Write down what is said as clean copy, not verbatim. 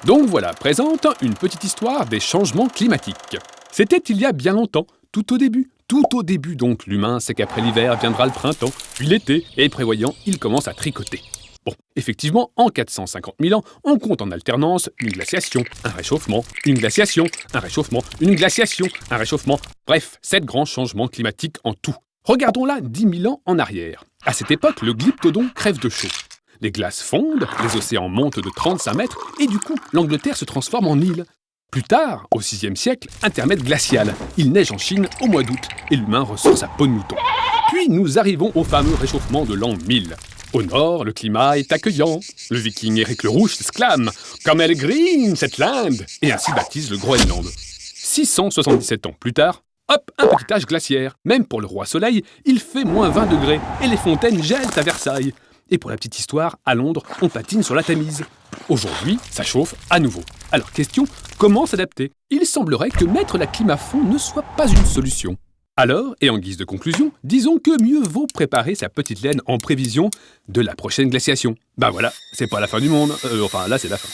Donc voilà, présente une petite histoire des changements climatiques. C'était il y a bien longtemps, tout au début. Tout au début donc, l'humain sait qu'après l'hiver viendra le printemps, puis l'été, et prévoyant, il commence à tricoter. Bon, effectivement, en 450 000 ans, on compte en alternance une glaciation, un réchauffement, une glaciation, un réchauffement, une glaciation, un réchauffement. Bref, 7 grands changements climatiques en tout. Regardons là 10 000 ans en arrière. À cette époque, le Glyptodon crève de chaud. Les glaces fondent, les océans montent de 35 mètres, et du coup, l'Angleterre se transforme en île. Plus tard, au VIe siècle, intermède glacial. Il neige en Chine au mois d'août, et l'humain ressort sa peau de mouton. Puis nous arrivons au fameux réchauffement de l'an 1000. Au nord, le climat est accueillant. Le viking Éric le Rouge s'exclame « Comme elle est green, cette lande !» et ainsi baptise le Groenland. 677 ans plus tard, hop, un petit âge glaciaire. Même pour le roi Soleil, il fait moins 20 degrés, et les fontaines gèlent à Versailles. Et pour la petite histoire, à Londres, on patine sur la Tamise. Aujourd'hui, ça chauffe à nouveau. Alors question, comment s'adapter? Il semblerait que mettre la clim à fond ne soit pas une solution. Alors, et en guise de conclusion, disons que mieux vaut préparer sa petite laine en prévision de la prochaine glaciation. Ben voilà, c'est pas la fin du monde, enfin là c'est la fin.